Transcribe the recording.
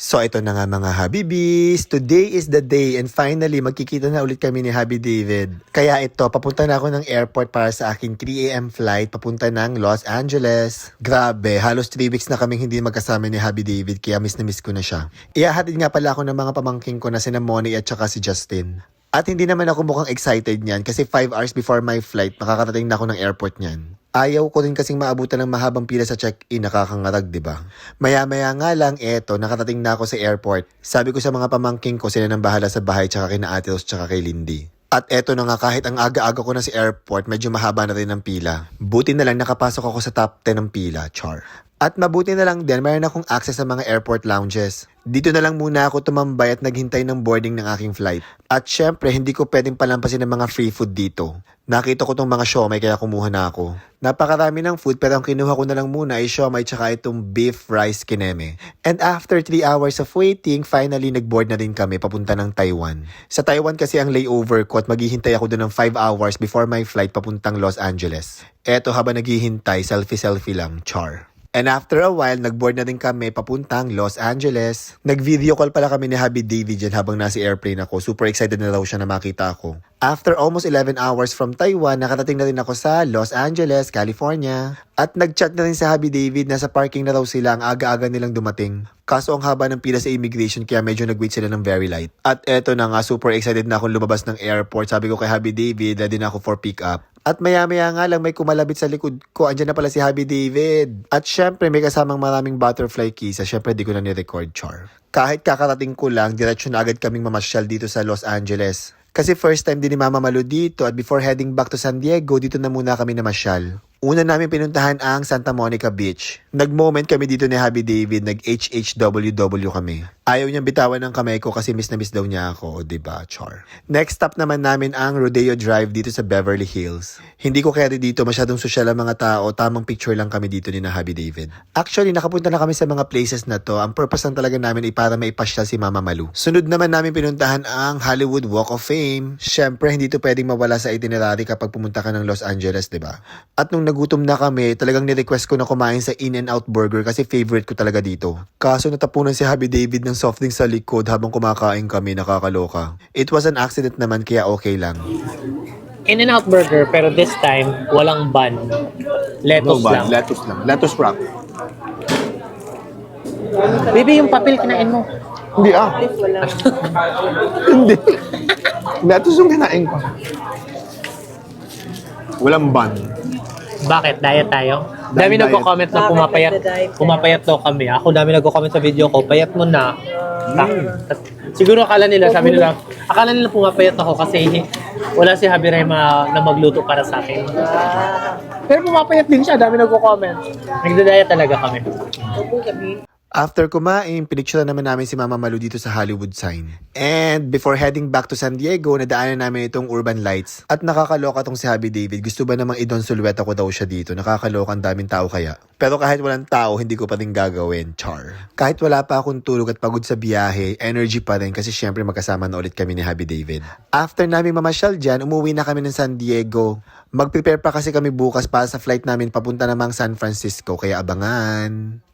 So ito na nga mga Habibis, today is the day and finally magkikita na ulit kami ni Habi David. Kaya ito, papunta na ako ng airport para sa aking 3 AM flight papunta ng Los Angeles. Grabe, halos 3 weeks na kaming hindi magkasama ni Habi David kaya miss na miss ko na siya. Ihahatid nga pala ako ng mga pamangking ko na sina Moni at saka si Justin. At hindi naman ako mukhang excited niyan kasi 5 hours before my flight makakarating na ako ng airport niyan. Ayaw ko rin kasing maabutan ng mahabang pila sa check-in, nakakangarag, diba? Maya-maya nga lang, eto, nakatating na ako sa airport. Sabi ko sa mga pamangking ko, sila nang bahala sa bahay tsaka kina Ate Rose tsaka kay Lindy. At eto na nga, kahit ang aga-aga ko na sa airport, medyo mahaba na rin ang pila. Buti na lang nakapasok ako sa top 10 ng pila, char. At mabuti na lang din, mayroon akong access sa mga airport lounges. Dito na lang muna ako tumambay at naghintay ng boarding ng aking flight. At syempre, hindi ko pwedeng palampasin ng mga free food dito. Nakita ko tong mga siomay kaya kumuha na ako. Napakarami ng food pero ang kinuha ko na lang muna ay siomay tsaka itong beef rice kineme. And after 3 hours of waiting, finally nagboard na rin kami papunta ng Taiwan. Sa Taiwan kasi ang layover ko at maghihintay ako doon ng 5 hours before my flight papuntang Los Angeles. Eto habang naghihintay, selfie-selfie lang, char. And after a while, nagboard na din kami papuntang Los Angeles. Nag-video call pala kami ni Habi David dyan habang nasa airplane ako. Super excited na raw siya na makita ako. After almost 11 hours from Taiwan, nakatating na rin ako sa Los Angeles, California. At nag-chat na rin sa Habi David, nasa parking na raw sila, ang aga-aga nilang dumating. Kaso ang haba ng pila sa immigration kaya medyo nag-wait sila ng very light. At eto na nga, super excited na akong lumabas ng airport. Sabi ko kay Habi David, ready na ako for pick up. At maya-maya nga lang may kumalabit sa likod ko. Andyan na pala si Habi David. At syempre may kasamang maraming butterfly kisses. Syempre di ko na ni-record, char. Kahit kakarating ko lang, diretsyon na agad kaming mamasyal dito sa Los Angeles. Kasi first time din ni Mama Malu dito at before heading back to San Diego, dito na muna kami namasyal. Una namin pinuntahan ang Santa Monica Beach. Nag-moment kami dito ni Habi David, nag-HHWW kami. Ayaw niyang bitawan ng kamay ko kasi miss na miss daw niya ako, diba, char? Next stop naman namin ang Rodeo Drive dito sa Beverly Hills. Hindi ko carry dito, masyadong social ang mga tao, tamang picture lang kami dito ni Habi David. Actually, nakapunta na kami sa mga places na to. Ang purpose lang talaga namin ay para maipasyal si Mama Malu. Sunod naman namin pinuntahan ang Hollywood Walk of Fame. Syempre, hindi to pwedeng mawala sa itinerary kapag pumunta ka ng Los Angeles, diba? At nung nagutom na kami, talagang ni-request ko na kumain sa In-N-Out Burger kasi favorite ko talaga dito. Kaso natapunan si Habi David ng soft drink sa likod habang kumakain kami, nakakaloka. It was an accident naman kaya okay lang. In-N-Out Burger, pero this time, walang bun. Lettuce lang. Lettuce lang. Lettuce wrap. Baby, yung papel kinain mo. Hindi Hindi. Lettuce yung kinain ko. Walang bun. Bakit? Diet tayo? Dami Diet. nagko-comment na pumapayat daw kami. Ako dami nagko-comment sa video ko, payat mo na. Siguro akala nila pumapayat ako kasi wala si Habi Rema na magluto para sa akin. Pero pumapayat din siya, dami nagko-comment. Nagda-diet talaga kami. After kumain, pinicture naman namin si Mama Malu dito sa Hollywood sign. And before heading back to San Diego, nadaanan namin itong Urban Lights. At nakakaloka tong si Habi David. Gusto ba namang idon silhouette ko daw siya dito? Nakakaloka, ang daming tao kaya. Pero kahit walang tao, hindi ko pa rin gagawin, char. Kahit wala pa akong tulog at pagod sa biyahe, energy pa rin kasi syempre magkasama na ulit kami ni Habi David. After namin mamasyal dyan, umuwi na kami ng San Diego. Mag-prepare pa kasi kami bukas para sa flight namin papunta namang San Francisco, kaya abangan.